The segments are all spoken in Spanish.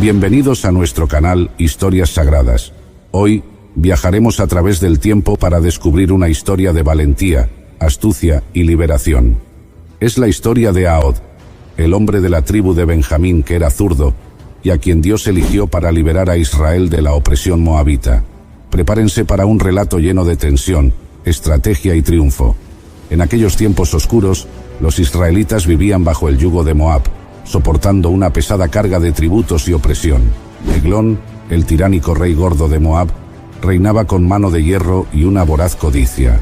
Bienvenidos a nuestro canal Historias Sagradas. Hoy viajaremos a través del tiempo para descubrir una historia de valentía, astucia y liberación. Es la historia de Ahod, el hombre de la tribu de Benjamín que era zurdo y a quien Dios eligió para liberar a Israel de la opresión moabita. Prepárense para un relato lleno de tensión, estrategia y triunfo. En aquellos tiempos oscuros, los israelitas vivían bajo el yugo de Moab, soportando una pesada carga de tributos y opresión. Eglón, el tiránico rey gordo de Moab, reinaba con mano de hierro y una voraz codicia.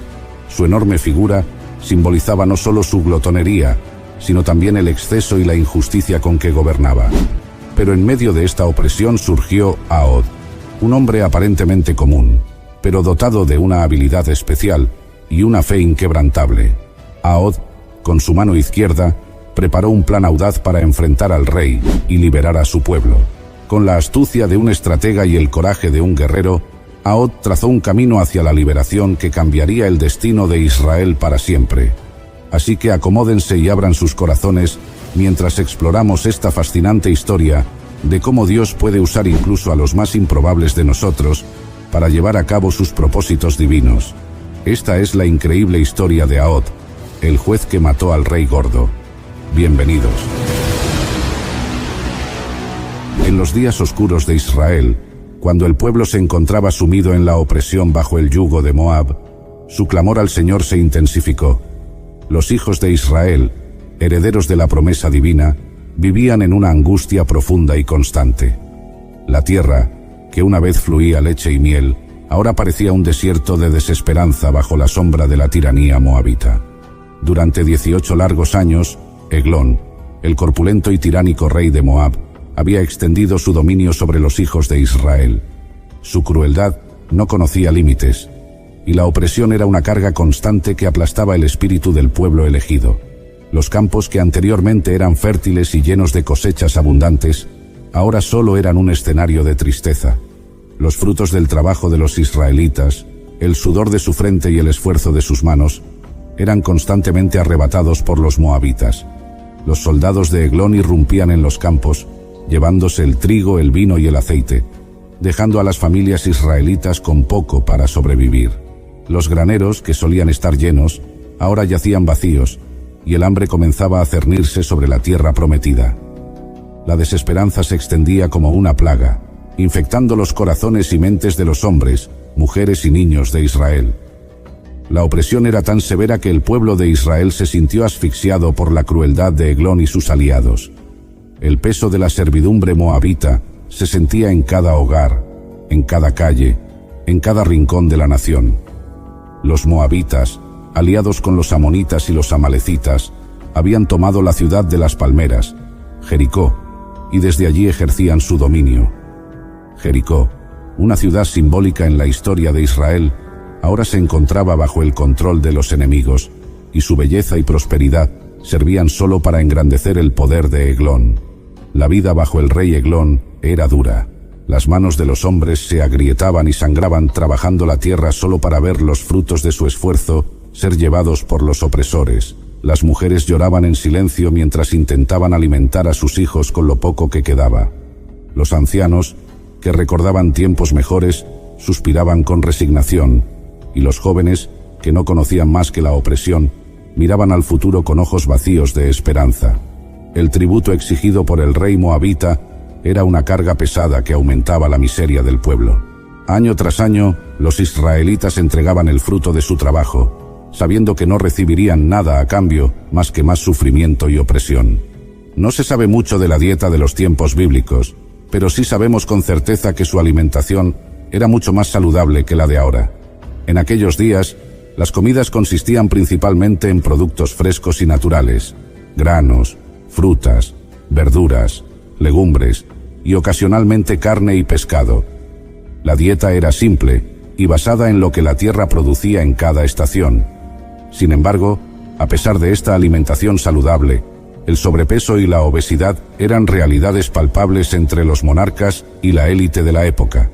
Su enorme figura simbolizaba no solo su glotonería, sino también el exceso y la injusticia con que gobernaba. Pero en medio de esta opresión surgió Ahod, un hombre aparentemente común, pero dotado de una habilidad especial y una fe inquebrantable. Ahod, con su mano izquierda, preparó un plan audaz para enfrentar al rey y liberar a su pueblo. Con la astucia de un estratega y el coraje de un guerrero, Ahod trazó un camino hacia la liberación que cambiaría el destino de Israel para siempre. Así que acomódense y abran sus corazones mientras exploramos esta fascinante historia de cómo Dios puede usar incluso a los más improbables de nosotros para llevar a cabo sus propósitos divinos. Esta es la increíble historia de Ahod, el juez que mató al rey gordo. Bienvenidos. En los días oscuros de Israel, cuando el pueblo se encontraba sumido en la opresión bajo el yugo de Moab, su clamor al Señor se intensificó. Los hijos de Israel, herederos de la promesa divina, vivían en una angustia profunda y constante. La tierra, que una vez fluía leche y miel, ahora parecía un desierto de desesperanza bajo la sombra de la tiranía moabita. Durante 18 largos años, Eglón, el corpulento y tiránico rey de Moab, había extendido su dominio sobre los hijos de Israel. Su crueldad no conocía límites, y la opresión era una carga constante que aplastaba el espíritu del pueblo elegido. Los campos que anteriormente eran fértiles y llenos de cosechas abundantes, ahora solo eran un escenario de tristeza. Los frutos del trabajo de los israelitas, el sudor de su frente y el esfuerzo de sus manos, eran constantemente arrebatados por los moabitas. Los soldados de Eglón irrumpían en los campos, llevándose el trigo, el vino y el aceite, dejando a las familias israelitas con poco para sobrevivir. Los graneros, que solían estar llenos, ahora yacían vacíos, y el hambre comenzaba a cernirse sobre la tierra prometida. La desesperanza se extendía como una plaga, infectando los corazones y mentes de los hombres, mujeres y niños de Israel. La opresión era tan severa que el pueblo de Israel se sintió asfixiado por la crueldad de Eglón y sus aliados. El peso de la servidumbre moabita se sentía en cada hogar, en cada calle, en cada rincón de la nación. Los moabitas, aliados con los amonitas y los amalecitas, habían tomado la ciudad de las palmeras, Jericó, y desde allí ejercían su dominio. Jericó, una ciudad simbólica en la historia de Israel, ahora se encontraba bajo el control de los enemigos, y su belleza y prosperidad servían solo para engrandecer el poder de Eglón. La vida bajo el rey Eglón era dura. Las manos de los hombres se agrietaban y sangraban trabajando la tierra solo para ver los frutos de su esfuerzo ser llevados por los opresores. Las mujeres lloraban en silencio mientras intentaban alimentar a sus hijos con lo poco que quedaba. Los ancianos, que recordaban tiempos mejores, suspiraban con resignación, y los jóvenes, que no conocían más que la opresión, miraban al futuro con ojos vacíos de esperanza. El tributo exigido por el rey moabita era una carga pesada que aumentaba la miseria del pueblo. Año tras año, los israelitas entregaban el fruto de su trabajo, sabiendo que no recibirían nada a cambio más que más sufrimiento y opresión. No se sabe mucho de la dieta de los tiempos bíblicos, pero sí sabemos con certeza que su alimentación era mucho más saludable que la de ahora. En aquellos días, las comidas consistían principalmente en productos frescos y naturales, granos, frutas, verduras, legumbres y ocasionalmente carne y pescado. La dieta era simple y basada en lo que la tierra producía en cada estación. Sin embargo, a pesar de esta alimentación saludable, el sobrepeso y la obesidad eran realidades palpables entre los monarcas y la élite de la época.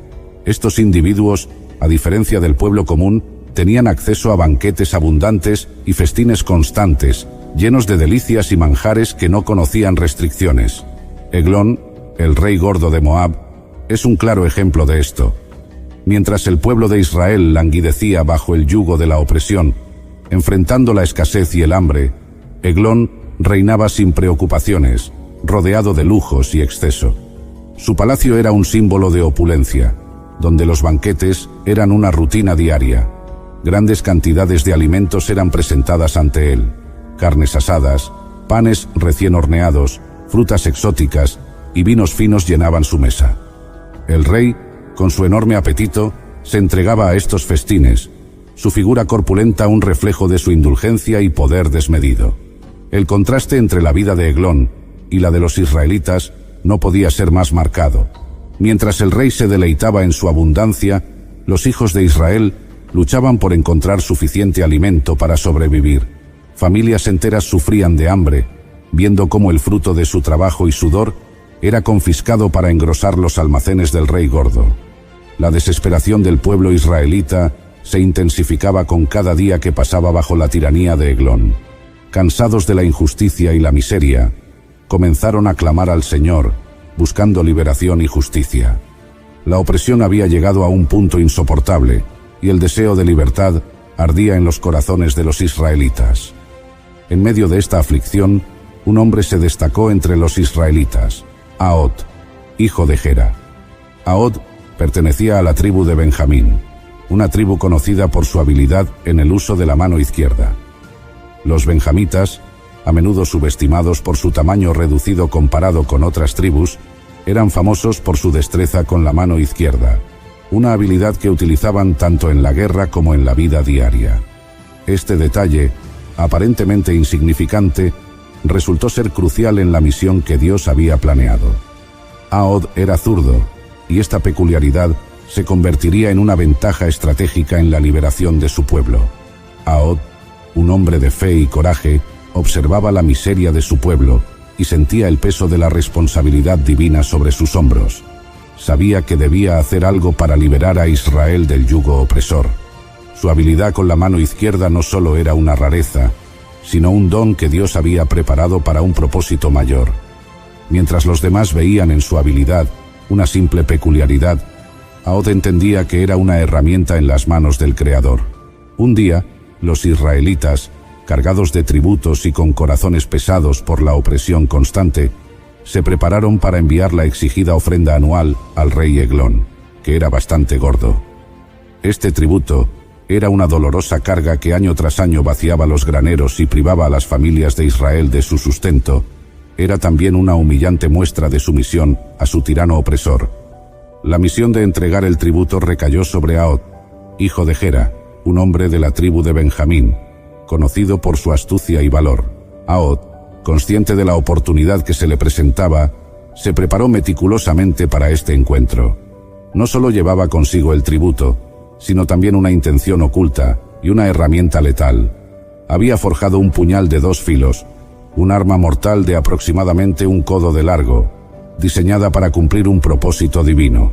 Estos individuos, a diferencia del pueblo común, tenían acceso a banquetes abundantes y festines constantes, llenos de delicias y manjares que no conocían restricciones. Eglón, el rey gordo de Moab, es un claro ejemplo de esto. Mientras el pueblo de Israel languidecía bajo el yugo de la opresión, enfrentando la escasez y el hambre, Eglón reinaba sin preocupaciones, rodeado de lujos y exceso. Su palacio era un símbolo de opulencia, donde los banquetes eran una rutina diaria. Grandes cantidades de alimentos eran presentadas ante él: carnes asadas, panes recién horneados, frutas exóticas y vinos finos llenaban su mesa. El rey, con su enorme apetito, se entregaba a estos festines, su figura corpulenta un reflejo de su indulgencia y poder desmedido. El contraste entre la vida de Eglón y la de los israelitas no podía ser más marcado. Mientras el rey se deleitaba en su abundancia, los hijos de Israel luchaban por encontrar suficiente alimento para sobrevivir. Familias enteras sufrían de hambre, viendo cómo el fruto de su trabajo y sudor era confiscado para engrosar los almacenes del rey gordo. La desesperación del pueblo israelita se intensificaba con cada día que pasaba bajo la tiranía de Eglón. Cansados de la injusticia y la miseria, comenzaron a clamar al Señor, buscando liberación y justicia. La opresión había llegado a un punto insoportable, y el deseo de libertad ardía en los corazones de los israelitas. En medio de esta aflicción, un hombre se destacó entre los israelitas: Ahod, hijo de Gera. Ahod pertenecía a la tribu de Benjamín, una tribu conocida por su habilidad en el uso de la mano izquierda. Los benjamitas, a menudo subestimados por su tamaño reducido comparado con otras tribus, eran famosos por su destreza con la mano izquierda, una habilidad que utilizaban tanto en la guerra como en la vida diaria. Este detalle, aparentemente insignificante, resultó ser crucial en la misión que Dios había planeado. Ahod era zurdo, y esta peculiaridad se convertiría en una ventaja estratégica en la liberación de su pueblo. Ahod, un hombre de fe y coraje, observaba la miseria de su pueblo y sentía el peso de la responsabilidad divina sobre sus hombros. Sabía que debía hacer algo para liberar a Israel del yugo opresor. Su habilidad con la mano izquierda no solo era una rareza, sino un don que Dios había preparado para un propósito mayor. Mientras los demás veían en su habilidad una simple peculiaridad, Ahod entendía que era una herramienta en las manos del Creador. Un día, los israelitas, cargados de tributos y con corazones pesados por la opresión constante, se prepararon para enviar la exigida ofrenda anual al rey Eglón, que era bastante gordo. Este tributo era una dolorosa carga que año tras año vaciaba los graneros y privaba a las familias de Israel de su sustento. Era también una humillante muestra de sumisión a su tirano opresor. La misión de entregar el tributo recayó sobre Ahod, hijo de Gera, un hombre de la tribu de Benjamín, conocido por su astucia y valor. Ahod, consciente de la oportunidad que se le presentaba, se preparó meticulosamente para este encuentro. No solo llevaba consigo el tributo, sino también una intención oculta y una herramienta letal. Había forjado un puñal de 2 filos, un arma mortal de aproximadamente un codo de largo, diseñada para cumplir un propósito divino.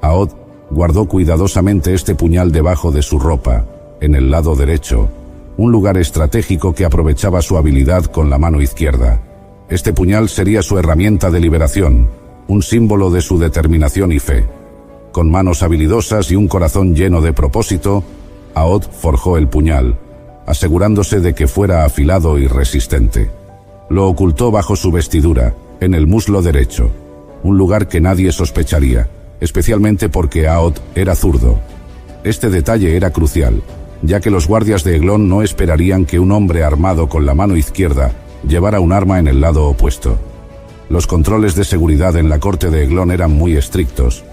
Ahod guardó cuidadosamente este puñal debajo de su ropa, en el lado derecho, un lugar estratégico que aprovechaba su habilidad con la mano izquierda. Este puñal sería su herramienta de liberación, un símbolo de su determinación y fe. Con manos habilidosas y un corazón lleno de propósito, Ahod forjó el puñal, asegurándose de que fuera afilado y resistente. Lo ocultó bajo su vestidura, en el muslo derecho, un lugar que nadie sospecharía, especialmente porque Ahod era zurdo. Este detalle era crucial, ya que los guardias de Eglón no esperarían que un hombre armado con la mano izquierda llevara un arma en el lado opuesto. Los controles de seguridad en la corte de Eglón eran muy estrictos,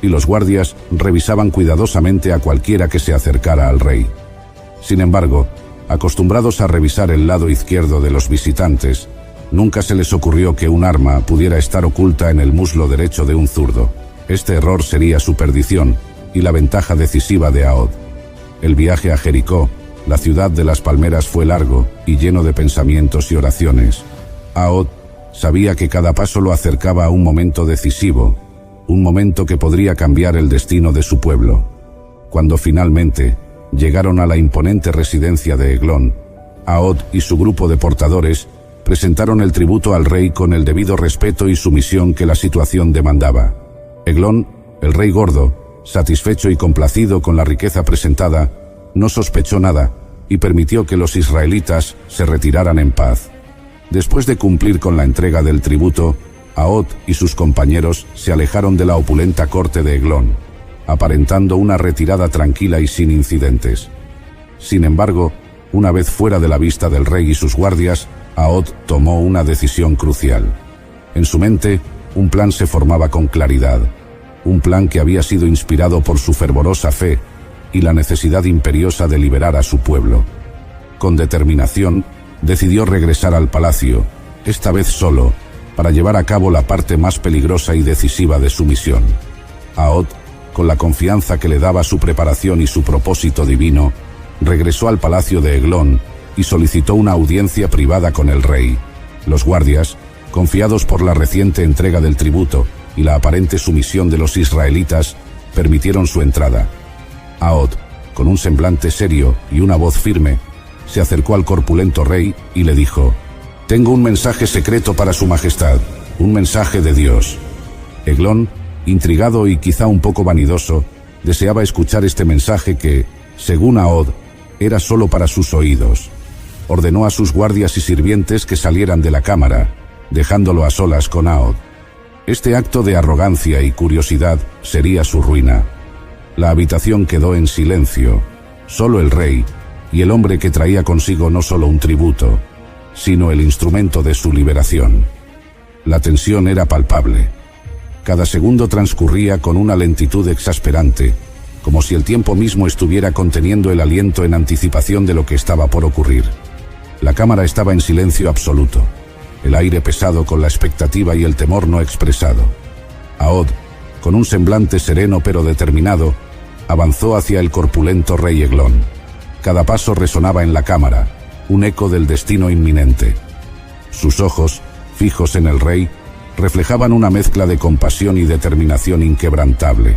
y los guardias revisaban cuidadosamente a cualquiera que se acercara al rey. Sin embargo, acostumbrados a revisar el lado izquierdo de los visitantes, nunca se les ocurrió que un arma pudiera estar oculta en el muslo derecho de un zurdo. Este error sería su perdición y la ventaja decisiva de Ahod. El viaje a Jericó, la ciudad de las palmeras, fue largo y lleno de pensamientos y oraciones. Ahod sabía que cada paso lo acercaba a un momento decisivo, un momento que podría cambiar el destino de su pueblo. Cuando finalmente llegaron a la imponente residencia de Eglón, Ahod y su grupo de portadores presentaron el tributo al rey con el debido respeto y sumisión que la situación demandaba. Eglón, el rey gordo, satisfecho y complacido con la riqueza presentada, no sospechó nada y permitió que los israelitas se retiraran en paz. Después de cumplir con la entrega del tributo, Ahod y sus compañeros se alejaron de la opulenta corte de Eglón, aparentando una retirada tranquila y sin incidentes. Sin embargo, una vez fuera de la vista del rey y sus guardias, Ahod tomó una decisión crucial. En su mente, un plan se formaba con claridad, un plan que había sido inspirado por su fervorosa fe y la necesidad imperiosa de liberar a su pueblo. Con determinación, decidió regresar al palacio, esta vez solo, para llevar a cabo la parte más peligrosa y decisiva de su misión. Ahod, con la confianza que le daba su preparación y su propósito divino, regresó al palacio de Eglón y solicitó una audiencia privada con el rey. Los guardias, confiados por la reciente entrega del tributo y la aparente sumisión de los israelitas, permitieron su entrada. Ahod, con un semblante serio y una voz firme, se acercó al corpulento rey y le dijo: «Tengo un mensaje secreto para su majestad, un mensaje de Dios». Eglón, intrigado y quizá un poco vanidoso, deseaba escuchar este mensaje que, según Ahod, era solo para sus oídos. Ordenó a sus guardias y sirvientes que salieran de la cámara, dejándolo a solas con Ahod. Este acto de arrogancia y curiosidad sería su ruina. La habitación quedó en silencio. Solo el rey y el hombre que traía consigo no solo un tributo, sino el instrumento de su liberación. La tensión era palpable. Cada segundo transcurría con una lentitud exasperante, como si el tiempo mismo estuviera conteniendo el aliento en anticipación de lo que estaba por ocurrir. La cámara estaba en silencio absoluto, el aire pesado con la expectativa y el temor no expresado. Ahod, con un semblante sereno pero determinado, avanzó hacia el corpulento rey Eglón. Cada paso resonaba en la cámara, un eco del destino inminente. Sus ojos, fijos en el rey, reflejaban una mezcla de compasión y determinación inquebrantable.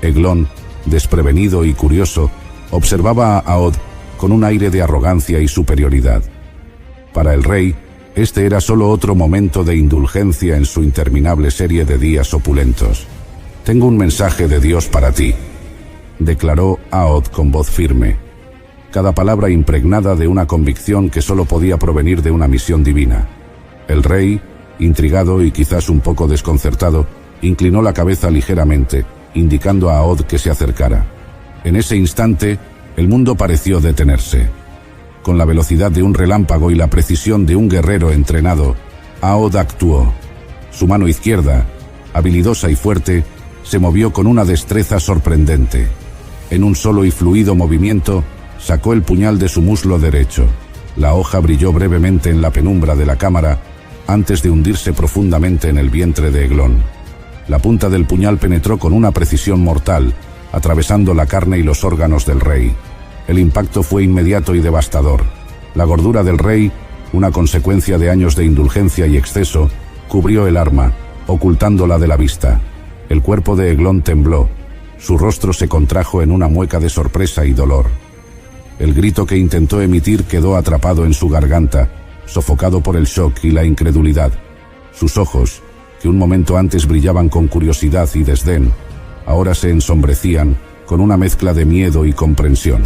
Eglón, desprevenido y curioso, observaba a Ahod con un aire de arrogancia y superioridad. Para el rey, este era solo otro momento de indulgencia en su interminable serie de días opulentos. «Tengo un mensaje de Dios para ti», declaró Ahod con voz firme, cada palabra impregnada de una convicción que solo podía provenir de una misión divina. El rey, intrigado y quizás un poco desconcertado, inclinó la cabeza ligeramente, indicando a Ahod que se acercara. En ese instante, el mundo pareció detenerse. Con la velocidad de un relámpago y la precisión de un guerrero entrenado, Ahod actuó. Su mano izquierda, habilidosa y fuerte, se movió con una destreza sorprendente. En un solo y fluido movimiento, sacó el puñal de su muslo derecho. La hoja brilló brevemente en la penumbra de la cámara antes de hundirse profundamente en el vientre de Eglón. La punta del puñal penetró con una precisión mortal, atravesando la carne y los órganos del rey. El impacto fue inmediato y devastador. La gordura del rey, una consecuencia de años de indulgencia y exceso, cubrió el arma, ocultándola de la vista. El cuerpo de Eglón tembló. Su rostro se contrajo en una mueca de sorpresa y dolor. El grito que intentó emitir quedó atrapado en su garganta, sofocado por el shock y la incredulidad. Sus ojos, que un momento antes brillaban con curiosidad y desdén, ahora se ensombrecían con una mezcla de miedo y comprensión.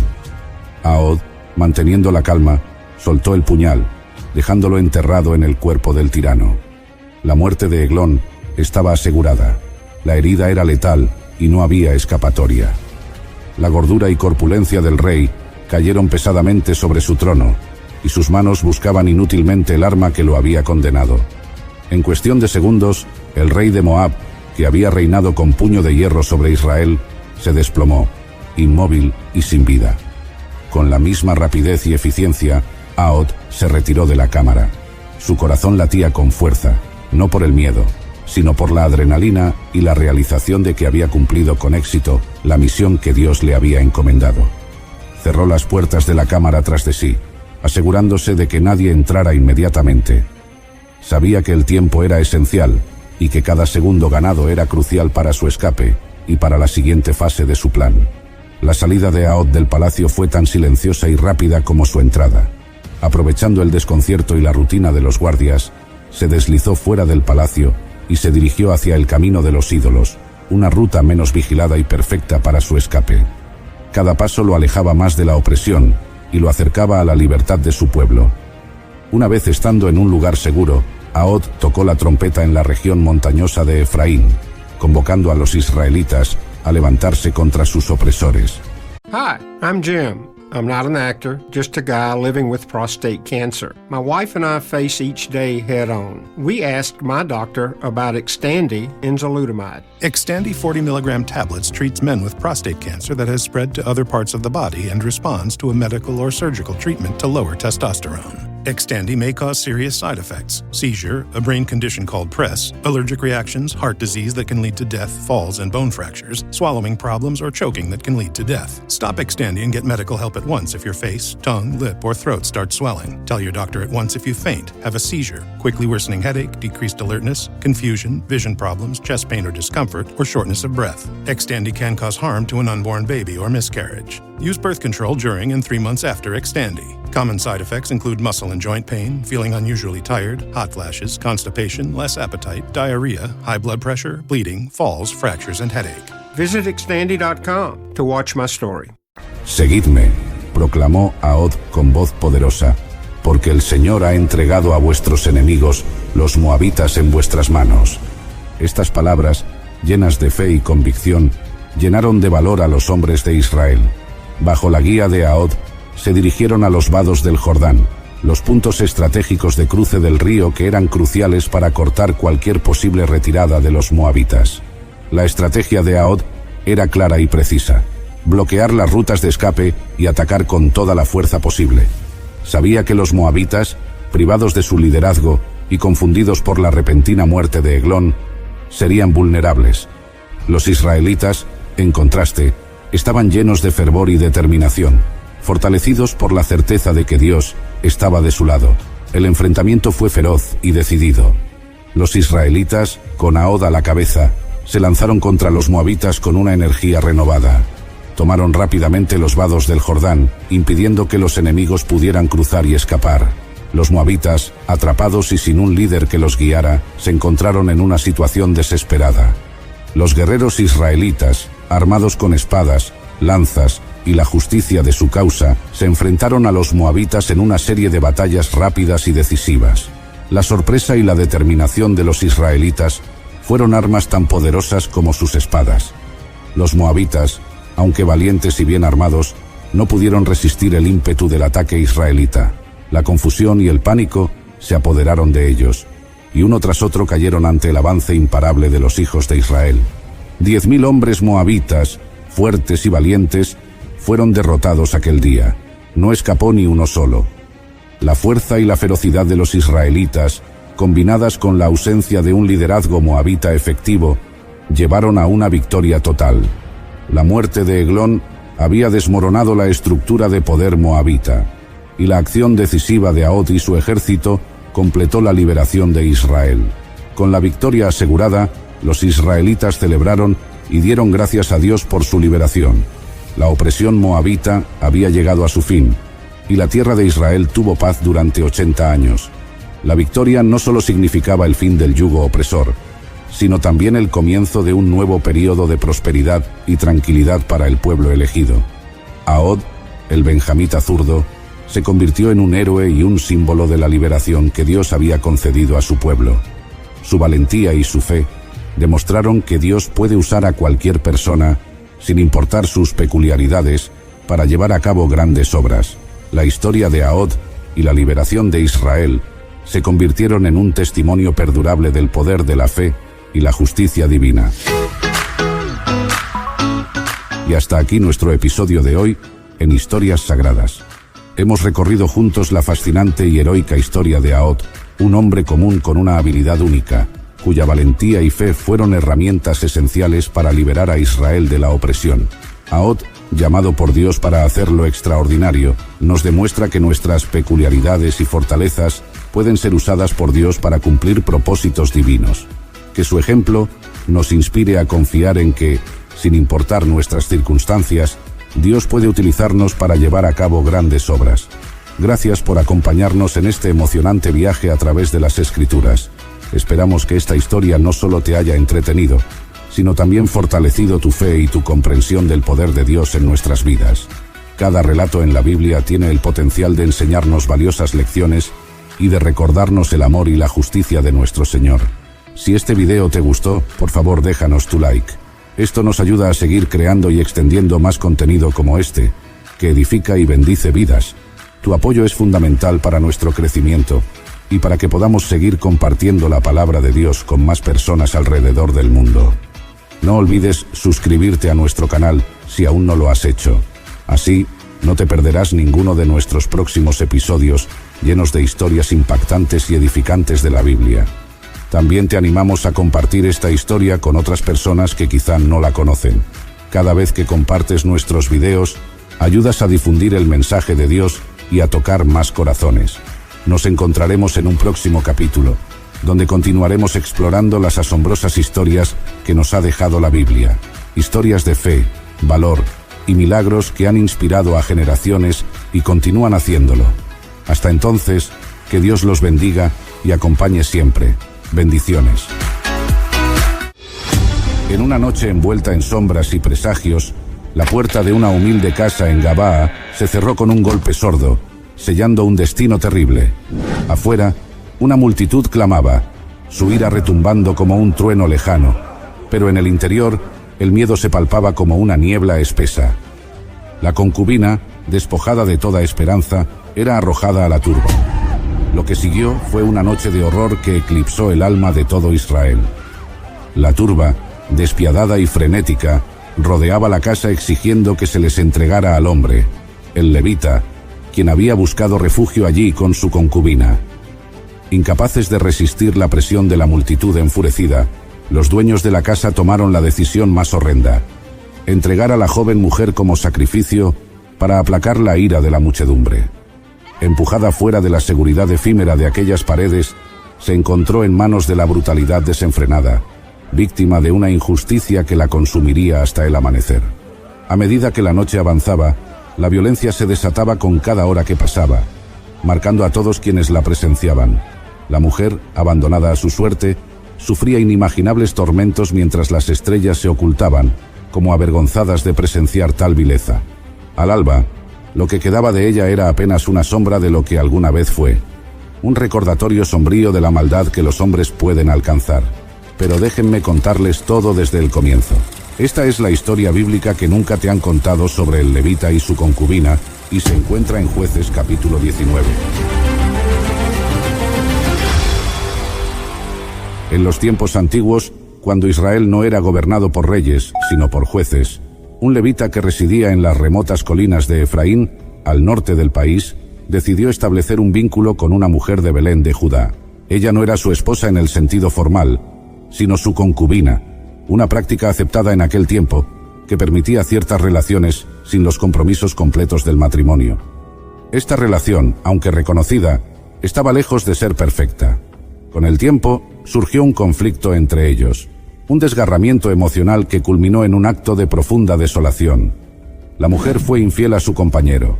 Ahod, manteniendo la calma, soltó el puñal, dejándolo enterrado en el cuerpo del tirano. La muerte de Eglón estaba asegurada. La herida era letal y no había escapatoria. La gordura y corpulencia del rey cayeron pesadamente sobre su trono, y sus manos buscaban inútilmente el arma que lo había condenado. En cuestión de segundos, el rey de Moab, que había reinado con puño de hierro sobre Israel, se desplomó, inmóvil y sin vida. Con la misma rapidez y eficiencia, Ahod se retiró de la cámara. Su corazón latía con fuerza, no por el miedo, sino por la adrenalina y la realización de que había cumplido con éxito la misión que Dios le había encomendado. Cerró las puertas de la cámara tras de sí, asegurándose de que nadie entrara inmediatamente. Sabía que el tiempo era esencial y que cada segundo ganado era crucial para su escape y para la siguiente fase de su plan. La salida de Ahod del palacio fue tan silenciosa y rápida como su entrada. Aprovechando el desconcierto y la rutina de los guardias, se deslizó fuera del palacio y se dirigió hacia el camino de los ídolos, una ruta menos vigilada y perfecta para su escape. Cada paso lo alejaba más de la opresión y lo acercaba a la libertad de su pueblo. Una vez estando en un lugar seguro, Ahod tocó la trompeta en la región montañosa de Efraín, convocando a los israelitas a levantarse contra sus opresores. Hi, I'm Jim. I'm not an actor, just a guy living with prostate cancer. My wife and I face each day head on. We asked my doctor about Xtandi enzalutamide. Xtandi 40 milligram tablets treats men with prostate cancer that has spread to other parts of the body and responds to a medical or surgical treatment to lower testosterone. Xtandi may cause serious side effects: seizure, a brain condition called PRESS, allergic reactions, heart disease that can lead to death, falls and bone fractures, swallowing problems, or choking that can lead to death. Stop Xtandi and get medical help at once if your face, tongue, lip, or throat start swelling. Tell your doctor at once if you faint, have a seizure, quickly worsening headache, decreased alertness, confusion, vision problems, chest pain or discomfort, or shortness of breath. Xtandi can cause harm to an unborn baby or miscarriage. Use birth control during and 3 months after Xtandi. Common side effects include muscle and joint pain, feeling unusually tired, hot flashes, constipation, less appetite, diarrhea, high blood pressure, bleeding, falls, fractures, and headache. Visit Xtandi.com to watch my story. Seguidme, proclamó Ahod con voz poderosa, porque el Señor ha entregado a vuestros enemigos, los moabitas, en vuestras manos. Estas palabras, llenas de fe y convicción, llenaron de valor a los hombres de Israel. Bajo la guía de Ahod, se dirigieron a los vados del Jordán, los puntos estratégicos de cruce del río que eran cruciales para cortar cualquier posible retirada de los moabitas. La estrategia de Ahod era clara y precisa: bloquear las rutas de escape y atacar con toda la fuerza posible. Sabía que los moabitas, privados de su liderazgo y confundidos por la repentina muerte de Eglón, serían vulnerables. Los israelitas, en contraste, estaban llenos de fervor y determinación, fortalecidos por la certeza de que Dios estaba de su lado. El enfrentamiento fue feroz y decidido. Los israelitas, con Ahod a la cabeza, se lanzaron contra los moabitas con una energía renovada. Tomaron rápidamente los vados del Jordán, impidiendo que los enemigos pudieran cruzar y escapar. Los moabitas, atrapados y sin un líder que los guiara, se encontraron en una situación desesperada. Los guerreros israelitas, armados con espadas, lanzas y la justicia de su causa, se enfrentaron a los moabitas en una serie de batallas rápidas y decisivas. La sorpresa y la determinación de los israelitas fueron armas tan poderosas como sus espadas. Los moabitas, aunque valientes y bien armados, no pudieron resistir el ímpetu del ataque israelita. La confusión y el pánico se apoderaron de ellos, y uno tras otro cayeron ante el avance imparable de los hijos de Israel. 10.000 hombres moabitas, fuertes y valientes, fueron derrotados aquel día. No escapó ni uno solo. La fuerza y la ferocidad de los israelitas, combinadas con la ausencia de un liderazgo moabita efectivo, llevaron a una victoria total. La muerte de Eglón había desmoronado la estructura de poder moabita, y la acción decisiva de Ahod y su ejército completó la liberación de Israel. Con la victoria asegurada, los israelitas celebraron y dieron gracias a Dios por su liberación. La opresión moabita había llegado a su fin, y la tierra de Israel tuvo paz durante 80 años. La victoria no solo significaba el fin del yugo opresor, sino también el comienzo de un nuevo período de prosperidad y tranquilidad para el pueblo elegido. Ahod, el benjamita zurdo, se convirtió en un héroe y un símbolo de la liberación que Dios había concedido a su pueblo. Su valentía y su fe demostraron que Dios puede usar a cualquier persona, sin importar sus peculiaridades, para llevar a cabo grandes obras. La historia de Ahod y la liberación de Israel se convirtieron en un testimonio perdurable del poder de la fe y la justicia divina. Y hasta aquí nuestro episodio de hoy en Historias Sagradas. Hemos recorrido juntos la fascinante y heroica historia de Ahod, un hombre común con una habilidad única, cuya valentía y fe fueron herramientas esenciales para liberar a Israel de la opresión. Ahod, llamado por Dios para hacer lo extraordinario, nos demuestra que nuestras peculiaridades y fortalezas pueden ser usadas por Dios para cumplir propósitos divinos. Que su ejemplo nos inspire a confiar en que, sin importar nuestras circunstancias, Dios puede utilizarnos para llevar a cabo grandes obras. Gracias por acompañarnos en este emocionante viaje a través de las Escrituras. Esperamos que esta historia no solo te haya entretenido, sino también fortalecido tu fe y tu comprensión del poder de Dios en nuestras vidas. Cada relato en la Biblia tiene el potencial de enseñarnos valiosas lecciones y de recordarnos el amor y la justicia de nuestro Señor. Si este video te gustó, por favor déjanos tu like. Esto nos ayuda a seguir creando y extendiendo más contenido como este, que edifica y bendice vidas. Tu apoyo es fundamental para nuestro crecimiento y para que podamos seguir compartiendo la palabra de Dios con más personas alrededor del mundo. No olvides suscribirte a nuestro canal si aún no lo has hecho. Así, no te perderás ninguno de nuestros próximos episodios llenos de historias impactantes y edificantes de la Biblia. También te animamos a compartir esta historia con otras personas que quizá no la conocen. Cada vez que compartes nuestros videos, ayudas a difundir el mensaje de Dios y a tocar más corazones. Nos encontraremos en un próximo capítulo, donde continuaremos explorando las asombrosas historias que nos ha dejado la Biblia. Historias de fe, valor y milagros que han inspirado a generaciones y continúan haciéndolo. Hasta entonces, que Dios los bendiga y acompañe siempre. Bendiciones. En una noche envuelta en sombras y presagios, la puerta de una humilde casa en Gabaa se cerró con un golpe sordo, sellando un destino terrible. Afuera, una multitud clamaba, su ira retumbando como un trueno lejano, pero en el interior, el miedo se palpaba como una niebla espesa. La concubina, despojada de toda esperanza, era arrojada a la turba. Lo que siguió fue una noche de horror que eclipsó el alma de todo Israel. La turba, despiadada y frenética, rodeaba la casa exigiendo que se les entregara al hombre, el levita, quien había buscado refugio allí con su concubina. Incapaces de resistir la presión de la multitud enfurecida, los dueños de la casa tomaron la decisión más horrenda: entregar a la joven mujer como sacrificio para aplacar la ira de la muchedumbre. Empujada fuera de la seguridad efímera de aquellas paredes, se encontró en manos de la brutalidad desenfrenada, víctima de una injusticia que la consumiría hasta el amanecer. A medida que la noche avanzaba, la violencia se desataba con cada hora que pasaba, marcando a todos quienes la presenciaban. La mujer, abandonada a su suerte, sufría inimaginables tormentos mientras las estrellas se ocultaban, como avergonzadas de presenciar tal vileza. Al alba, lo que quedaba de ella era apenas una sombra de lo que alguna vez fue, un recordatorio sombrío de la maldad que los hombres pueden alcanzar. Pero déjenme contarles todo desde el comienzo. Esta es la historia bíblica que nunca te han contado sobre el levita y su concubina, y se encuentra en Jueces capítulo 19. En los tiempos antiguos, cuando Israel no era gobernado por reyes, sino por jueces, un levita que residía en las remotas colinas de Efraín, al norte del país, decidió establecer un vínculo con una mujer de Belén de Judá. Ella no era su esposa en el sentido formal, sino su concubina, una práctica aceptada en aquel tiempo que permitía ciertas relaciones sin los compromisos completos del matrimonio. Esta relación, aunque reconocida, estaba lejos de ser perfecta. Con el tiempo, surgió un conflicto entre ellos, un desgarramiento emocional que culminó en un acto de profunda desolación. La mujer fue infiel a su compañero.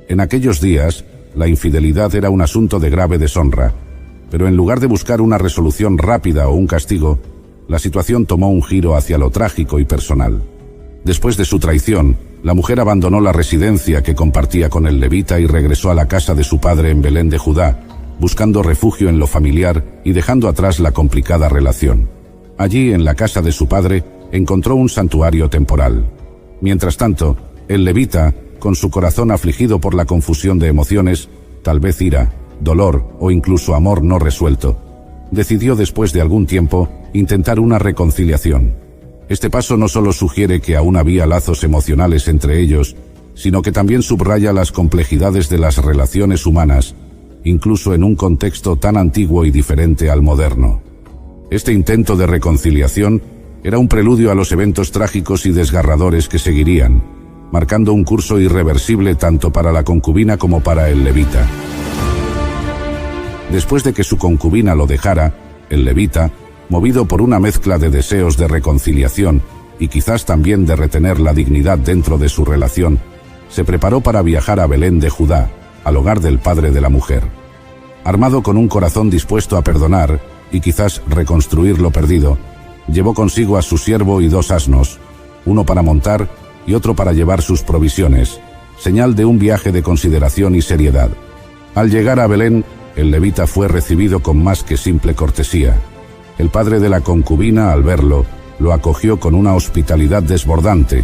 En aquellos días, la infidelidad era un asunto de grave deshonra, pero en lugar de buscar una resolución rápida o un castigo, la situación tomó un giro hacia lo trágico y personal. Después de su traición, la mujer abandonó la residencia que compartía con el levita y regresó a la casa de su padre en Belén de Judá, buscando refugio en lo familiar y dejando atrás la complicada relación. Allí, en la casa de su padre, encontró un santuario temporal. Mientras tanto, el levita, con su corazón afligido por la confusión de emociones, tal vez ira, dolor o incluso amor no resuelto, decidió después de algún tiempo intentar una reconciliación. Este paso no solo sugiere que aún había lazos emocionales entre ellos, sino que también subraya las complejidades de las relaciones humanas, incluso en un contexto tan antiguo y diferente al moderno. Este intento de reconciliación era un preludio a los eventos trágicos y desgarradores que seguirían, marcando un curso irreversible tanto para la concubina como para el levita. Después de que su concubina lo dejara, el levita, movido por una mezcla de deseos de reconciliación y quizás también de retener la dignidad dentro de su relación, se preparó para viajar a Belén de Judá, al hogar del padre de la mujer. Armado con un corazón dispuesto a perdonar y quizás reconstruir lo perdido, llevó consigo a su siervo y 2 asnos, uno para montar y otro para llevar sus provisiones, señal de un viaje de consideración y seriedad. Al llegar a Belén, el levita fue recibido con más que simple cortesía. El padre de la concubina, al verlo, lo acogió con una hospitalidad desbordante.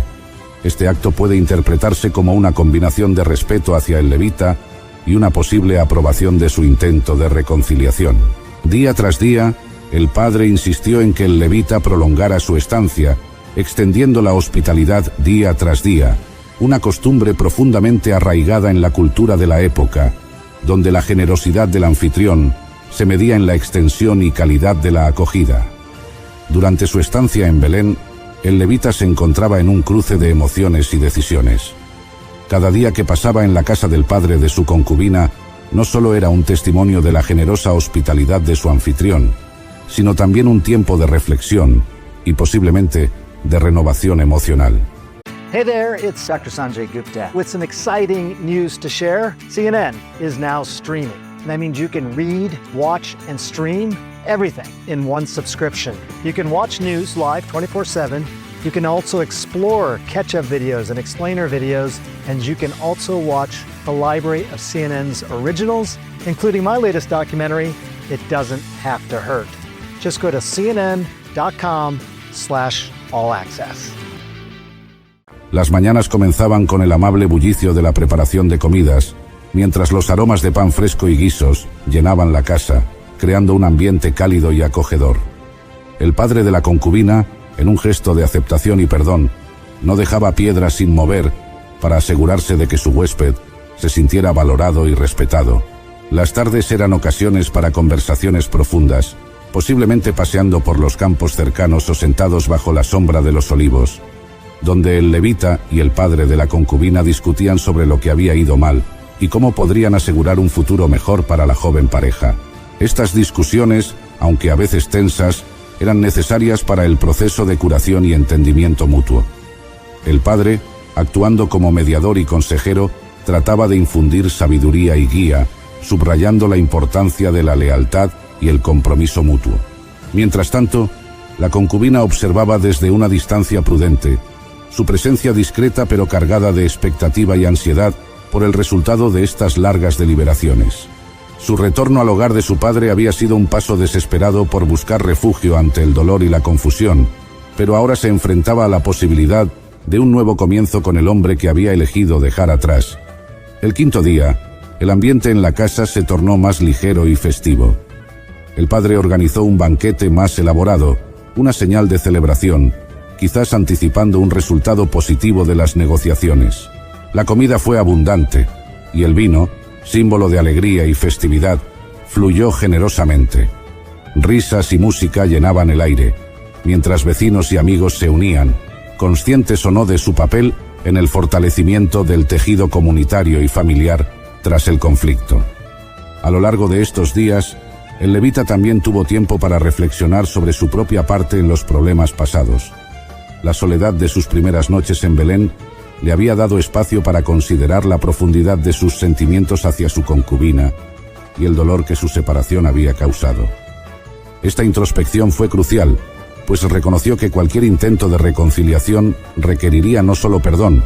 Este acto puede interpretarse como una combinación de respeto hacia el levita y una posible aprobación de su intento de reconciliación. Día tras día, el padre insistió en que el levita prolongara su estancia, extendiendo la hospitalidad día tras día, una costumbre profundamente arraigada en la cultura de la época, donde la generosidad del anfitrión se medía en la extensión y calidad de la acogida. Durante su estancia en Belén, el levita se encontraba en un cruce de emociones y decisiones. Cada día que pasaba en la casa del padre de su concubina no solo era un testimonio de la generosa hospitalidad de su anfitrión, sino también un tiempo de reflexión y posiblemente de renovación emocional. Hey there, it's Dr. Sanjay Gupta with some exciting news to share. CNN is now streaming. That means you can read, watch, and stream everything in one subscription. You can watch news live 24/7. You can also explore catch-up videos and explainer videos, and you can also watch the library of CNN's originals, including my latest documentary, It Doesn't Have to Hurt. Just go to cnn.com/all access. Las mañanas comenzaban con el amable bullicio de la preparación de comidas, mientras los aromas de pan fresco y guisos llenaban la casa, creando un ambiente cálido y acogedor. El padre de la concubina, en un gesto de aceptación y perdón, no dejaba piedra sin mover para asegurarse de que su huésped se sintiera valorado y respetado. Las tardes eran ocasiones para conversaciones profundas, posiblemente paseando por los campos cercanos o sentados bajo la sombra de los olivos, donde el levita y el padre de la concubina discutían sobre lo que había ido mal y cómo podrían asegurar un futuro mejor para la joven pareja. Estas discusiones, aunque a veces tensas, eran necesarias para el proceso de curación y entendimiento mutuo. El padre, actuando como mediador y consejero, trataba de infundir sabiduría y guía, subrayando la importancia de la lealtad y el compromiso mutuo. Mientras tanto, la concubina observaba desde una distancia prudente, su presencia discreta pero cargada de expectativa y ansiedad por el resultado de estas largas deliberaciones. Su retorno al hogar de su padre había sido un paso desesperado por buscar refugio ante el dolor y la confusión, pero ahora se enfrentaba a la posibilidad de un nuevo comienzo con el hombre que había elegido dejar atrás. El quinto día, el ambiente en la casa se tornó más ligero y festivo. El padre organizó un banquete más elaborado, una señal de celebración, quizás anticipando un resultado positivo de las negociaciones. La comida fue abundante, y el vino, símbolo de alegría y festividad, fluyó generosamente. Risas y música llenaban el aire, mientras vecinos y amigos se unían, conscientes o no de su papel en el fortalecimiento del tejido comunitario y familiar tras el conflicto. A lo largo de estos días, el levita también tuvo tiempo para reflexionar sobre su propia parte en los problemas pasados. La soledad de sus primeras noches en Belén le había dado espacio para considerar la profundidad de sus sentimientos hacia su concubina y el dolor que su separación había causado. Esta introspección fue crucial, pues reconoció que cualquier intento de reconciliación requeriría no solo perdón,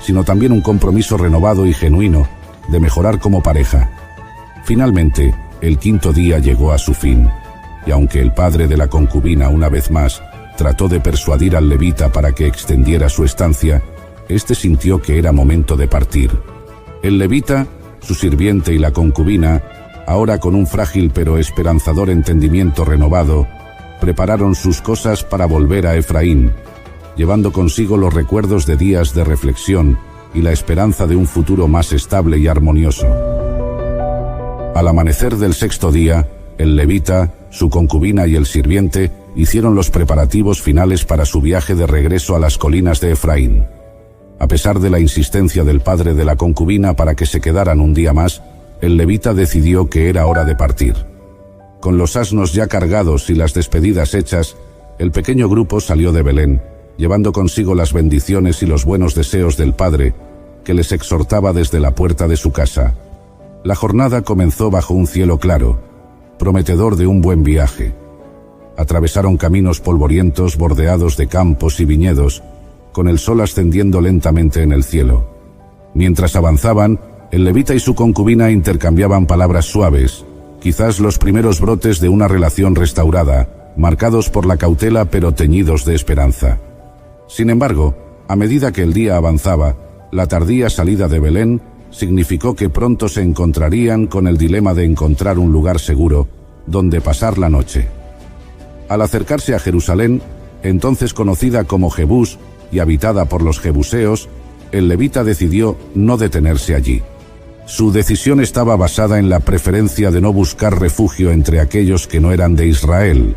sino también un compromiso renovado y genuino de mejorar como pareja. Finalmente, el quinto día llegó a su fin, y aunque el padre de la concubina una vez más trató de persuadir al levita para que extendiera su estancia, este sintió que era momento de partir. El levita, su sirviente y la concubina, ahora con un frágil pero esperanzador entendimiento renovado, prepararon sus cosas para volver a Efraín, llevando consigo los recuerdos de días de reflexión y la esperanza de un futuro más estable y armonioso. Al amanecer del sexto día, el levita, su concubina y el sirviente hicieron los preparativos finales para su viaje de regreso a las colinas de Efraín. A pesar de la insistencia del padre de la concubina para que se quedaran un día más, el levita decidió que era hora de partir. Con los asnos ya cargados y las despedidas hechas, el pequeño grupo salió de Belén, llevando consigo las bendiciones y los buenos deseos del padre, que les exhortaba desde la puerta de su casa. La jornada comenzó bajo un cielo claro, prometedor de un buen viaje. Atravesaron caminos polvorientos bordeados de campos y viñedos, con el sol ascendiendo lentamente en el cielo. Mientras avanzaban, el levita y su concubina intercambiaban palabras suaves, quizás los primeros brotes de una relación restaurada, marcados por la cautela pero teñidos de esperanza. Sin embargo, a medida que el día avanzaba, la tardía salida de Belén significó que pronto se encontrarían con el dilema de encontrar un lugar seguro donde pasar la noche. Al acercarse a Jerusalén, entonces conocida como Jebús y habitada por los jebuseos, el levita decidió no detenerse allí. Su decisión estaba basada en la preferencia de no buscar refugio entre aquellos que no eran de Israel,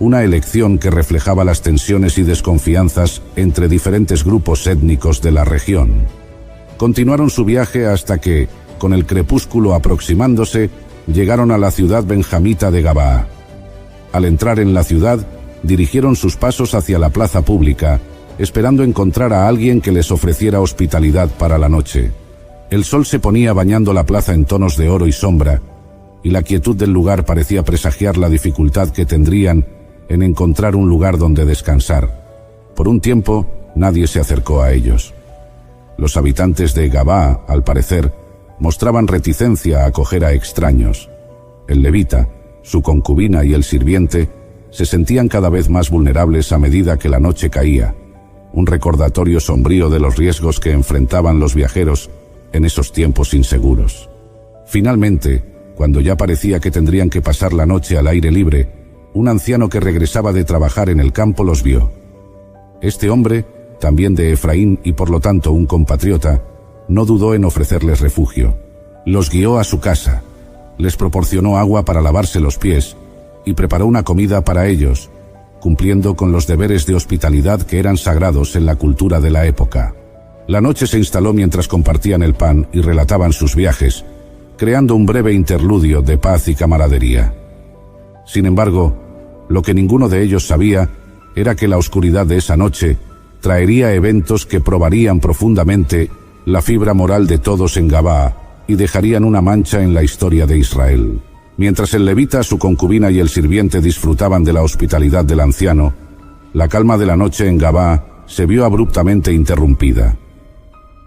una elección que reflejaba las tensiones y desconfianzas entre diferentes grupos étnicos de la región. Continuaron su viaje hasta que, con el crepúsculo aproximándose, llegaron a la ciudad benjamita de Gabaa. Al entrar en la ciudad, dirigieron sus pasos hacia la plaza pública, esperando encontrar a alguien que les ofreciera hospitalidad para la noche. El sol se ponía bañando la plaza en tonos de oro y sombra, y la quietud del lugar parecía presagiar la dificultad que tendrían en encontrar un lugar donde descansar. Por un tiempo, nadie se acercó a ellos. Los habitantes de Gabaa, al parecer, mostraban reticencia a acoger a extraños. El levita, su concubina y el sirviente se sentían cada vez más vulnerables a medida que la noche caía, un recordatorio sombrío de los riesgos que enfrentaban los viajeros en esos tiempos inseguros. Finalmente, cuando ya parecía que tendrían que pasar la noche al aire libre, un anciano que regresaba de trabajar en el campo los vio. Este hombre, también de Efraín y por lo tanto un compatriota, no dudó en ofrecerles refugio. Los guió a su casa, les proporcionó agua para lavarse los pies y preparó una comida para ellos, cumpliendo con los deberes de hospitalidad que eran sagrados en la cultura de la época. La noche se instaló mientras compartían el pan y relataban sus viajes, creando un breve interludio de paz y camaradería. Sin embargo, lo que ninguno de ellos sabía era que la oscuridad de esa noche traería eventos que probarían profundamente la fibra moral de todos en Gabaa y dejarían una mancha en la historia de Israel. Mientras el levita, su concubina y el sirviente disfrutaban de la hospitalidad del anciano, la calma de la noche en Gabaa se vio abruptamente interrumpida.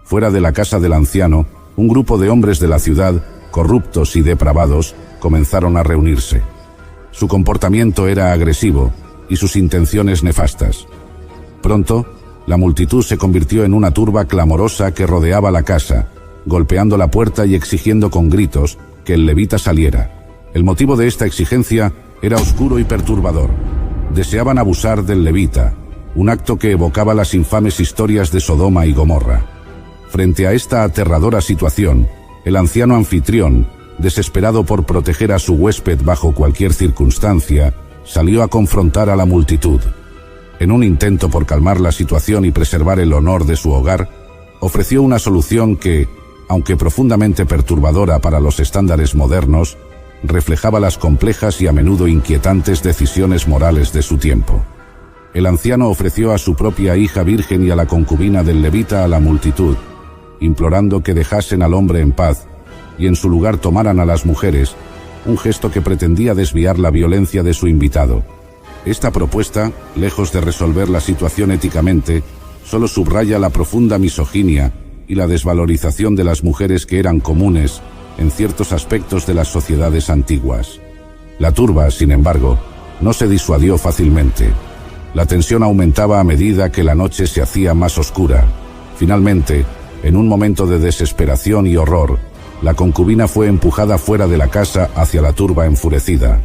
Fuera de la casa del anciano, un grupo de hombres de la ciudad, corruptos y depravados, comenzaron a reunirse. Su comportamiento era agresivo y sus intenciones nefastas. Pronto, la multitud se convirtió en una turba clamorosa que rodeaba la casa, golpeando la puerta y exigiendo con gritos que el levita saliera. El motivo de esta exigencia era oscuro y perturbador. Deseaban abusar del levita, un acto que evocaba las infames historias de Sodoma y Gomorra. Frente a esta aterradora situación, el anciano anfitrión, desesperado por proteger a su huésped bajo cualquier circunstancia, salió a confrontar a la multitud. En un intento por calmar la situación y preservar el honor de su hogar, ofreció una solución que, aunque profundamente perturbadora para los estándares modernos, reflejaba las complejas y a menudo inquietantes decisiones morales de su tiempo. El anciano ofreció a su propia hija virgen y a la concubina del levita a la multitud, implorando que dejasen al hombre en paz y en su lugar tomaran a las mujeres, un gesto que pretendía desviar la violencia de su invitado. Esta propuesta, lejos de resolver la situación éticamente, solo subraya la profunda misoginia y la desvalorización de las mujeres que eran comunes en ciertos aspectos de las sociedades antiguas. La turba, sin embargo, no se disuadió fácilmente. La tensión aumentaba a medida que la noche se hacía más oscura. Finalmente, en un momento de desesperación y horror, la concubina fue empujada fuera de la casa hacia la turba enfurecida.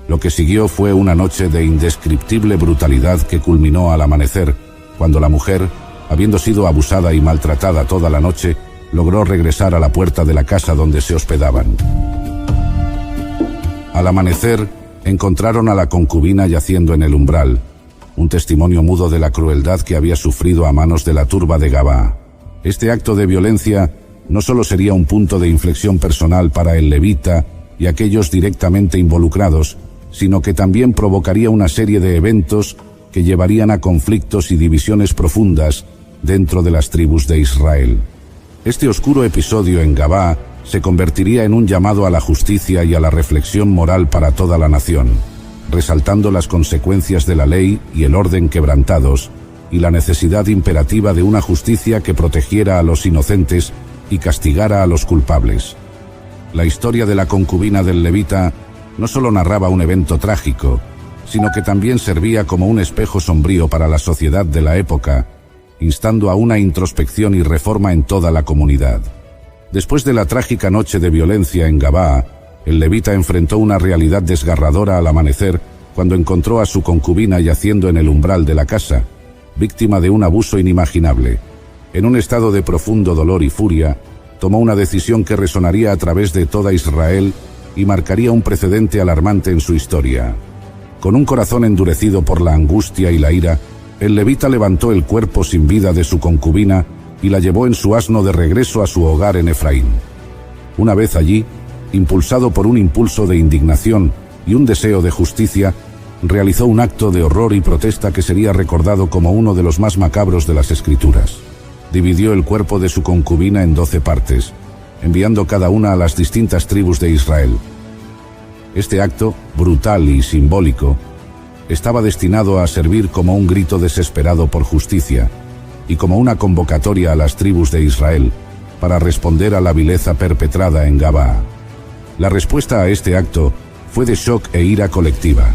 Lo que siguió fue una noche de indescriptible brutalidad que culminó al amanecer, cuando la mujer, habiendo sido abusada y maltratada toda la noche, logró regresar a la puerta de la casa donde se hospedaban. Al amanecer, encontraron a la concubina yaciendo en el umbral, un testimonio mudo de la crueldad que había sufrido a manos de la turba de Gabaa. Este acto de violencia no solo sería un punto de inflexión personal para el levita y aquellos directamente involucrados, sino que también provocaría una serie de eventos que llevarían a conflictos y divisiones profundas dentro de las tribus de Israel. Este oscuro episodio en Gabaa se convertiría en un llamado a la justicia y a la reflexión moral para toda la nación, resaltando las consecuencias de la ley y el orden quebrantados, y la necesidad imperativa de una justicia que protegiera a los inocentes y castigara a los culpables. La historia de la concubina del levita no solo narraba un evento trágico, sino que también servía como un espejo sombrío para la sociedad de la época, instando a una introspección y reforma en toda la comunidad. Después de la trágica noche de violencia en Gabaa, el levita enfrentó una realidad desgarradora al amanecer cuando encontró a su concubina yaciendo en el umbral de la casa, víctima de un abuso inimaginable. En un estado de profundo dolor y furia, tomó una decisión que resonaría a través de toda Israel y marcaría un precedente alarmante en su historia. Con un corazón endurecido por la angustia y la ira, el levita levantó el cuerpo sin vida de su concubina y la llevó en su asno de regreso a su hogar en Efraín. Una vez allí, impulsado por un impulso de indignación y un deseo de justicia, realizó un acto de horror y protesta que sería recordado como uno de los más macabros de las Escrituras. Dividió el cuerpo de su concubina en 12 partes, enviando cada una a las distintas tribus de Israel. Este acto, brutal y simbólico, estaba destinado a servir como un grito desesperado por justicia y como una convocatoria a las tribus de Israel para responder a la vileza perpetrada en Gabaa. La respuesta a este acto fue de shock e ira colectiva.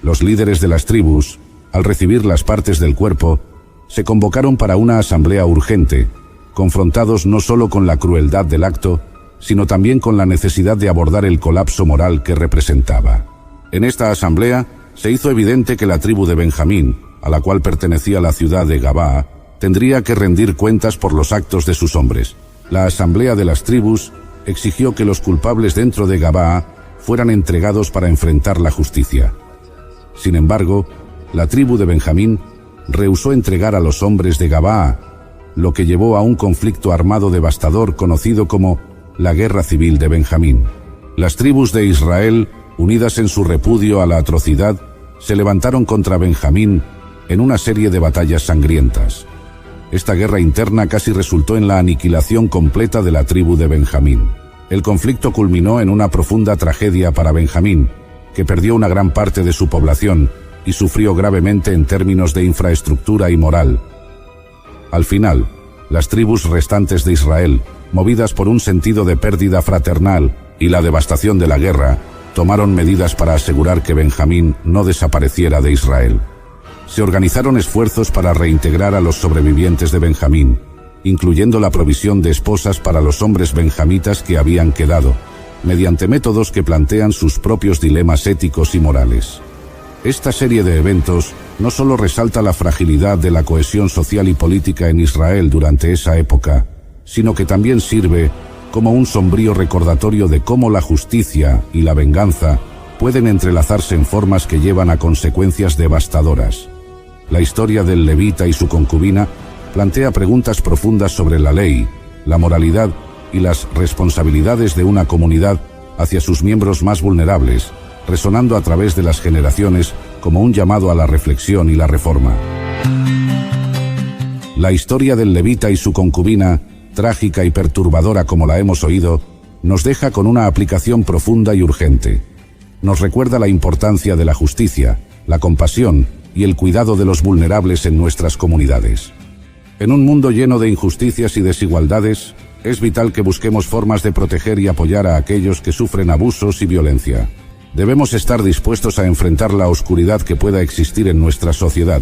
Los líderes de las tribus, al recibir las partes del cuerpo, se convocaron para una asamblea urgente, confrontados no solo con la crueldad del acto, sino también con la necesidad de abordar el colapso moral que representaba. En esta asamblea se hizo evidente que la tribu de Benjamín, a la cual pertenecía la ciudad de Gabaa, tendría que rendir cuentas por los actos de sus hombres. La asamblea de las tribus exigió que los culpables dentro de Gabaa fueran entregados para enfrentar la justicia. Sin embargo, la tribu de Benjamín rehusó entregar a los hombres de Gabaa, lo que llevó a un conflicto armado devastador conocido como la Guerra Civil de Benjamín. Las tribus de Israel, unidas en su repudio a la atrocidad, se levantaron contra Benjamín en una serie de batallas sangrientas. Esta guerra interna casi resultó en la aniquilación completa de la tribu de Benjamín. El conflicto culminó en una profunda tragedia para Benjamín, que perdió una gran parte de su población y sufrió gravemente en términos de infraestructura y moral. Al final, las tribus restantes de Israel, movidas por un sentido de pérdida fraternal y la devastación de la guerra, tomaron medidas para asegurar que Benjamín no desapareciera de Israel. Se organizaron esfuerzos para reintegrar a los sobrevivientes de Benjamín, incluyendo la provisión de esposas para los hombres benjamitas que habían quedado, mediante métodos que plantean sus propios dilemas éticos y morales. Esta serie de eventos no solo resalta la fragilidad de la cohesión social y política en Israel durante esa época, sino que también sirve como un sombrío recordatorio de cómo la justicia y la venganza pueden entrelazarse en formas que llevan a consecuencias devastadoras. La historia del levita y su concubina plantea preguntas profundas sobre la ley, la moralidad y las responsabilidades de una comunidad hacia sus miembros más vulnerables, resonando a través de las generaciones como un llamado a la reflexión y la reforma. La historia del levita y su concubina, trágica y perturbadora como la hemos oído, nos deja con una aplicación profunda y urgente. Nos recuerda la importancia de la justicia, la compasión y el cuidado de los vulnerables en nuestras comunidades. En un mundo lleno de injusticias y desigualdades, es vital que busquemos formas de proteger y apoyar a aquellos que sufren abusos y violencia. Debemos estar dispuestos a enfrentar la oscuridad que pueda existir en nuestra sociedad,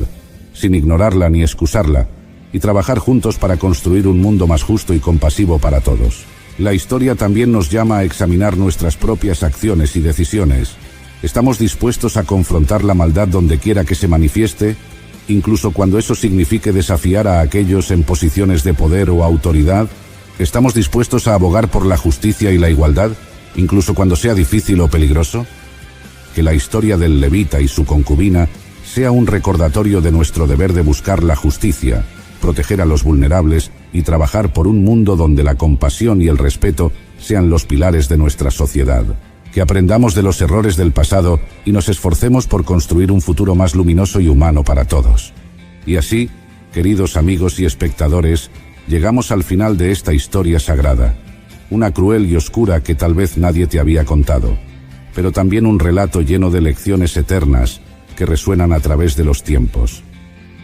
sin ignorarla ni excusarla, y trabajar juntos para construir un mundo más justo y compasivo para todos. La historia también nos llama a examinar nuestras propias acciones y decisiones. ¿Estamos dispuestos a confrontar la maldad donde quiera que se manifieste, incluso cuando eso signifique desafiar a aquellos en posiciones de poder o autoridad? ¿Estamos dispuestos a abogar por la justicia y la igualdad, incluso cuando sea difícil o peligroso? Que la historia del levita y su concubina sea un recordatorio de nuestro deber de buscar la justicia, proteger a los vulnerables y trabajar por un mundo donde la compasión y el respeto sean los pilares de nuestra sociedad. Que aprendamos de los errores del pasado y nos esforcemos por construir un futuro más luminoso y humano para todos. Y así, queridos amigos y espectadores, llegamos al final de esta historia sagrada. una cruel y oscura que tal vez nadie te había contado, pero también un relato lleno de lecciones eternas que resuenan a través de los tiempos.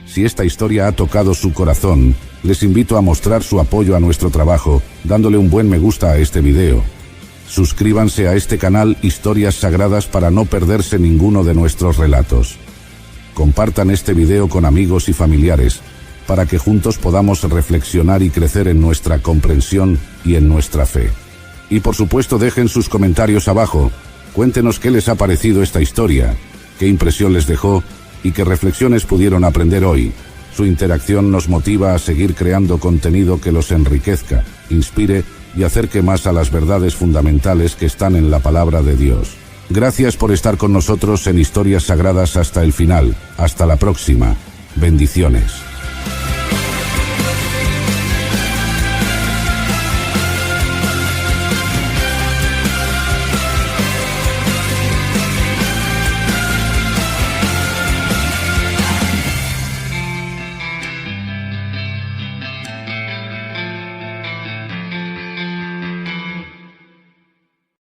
Si esta historia ha tocado su corazón, les invito a mostrar su apoyo a nuestro trabajo, dándole un buen me gusta a este video. Suscríbanse a este canal Historias Sagradas para no perderse ninguno de nuestros relatos. Compartan este video con amigos y familiares, para que juntos podamos reflexionar y crecer en nuestra comprensión y en nuestra fe. Y por supuesto dejen sus comentarios abajo, cuéntenos qué les ha parecido esta historia, qué impresión les dejó y qué reflexiones pudieron aprender hoy. Su interacción nos motiva a seguir creando contenido que los enriquezca, inspire y acerque más a las verdades fundamentales que están en la palabra de Dios. Gracias por estar con nosotros en Historias Sagradas hasta el final. Hasta la próxima. Bendiciones.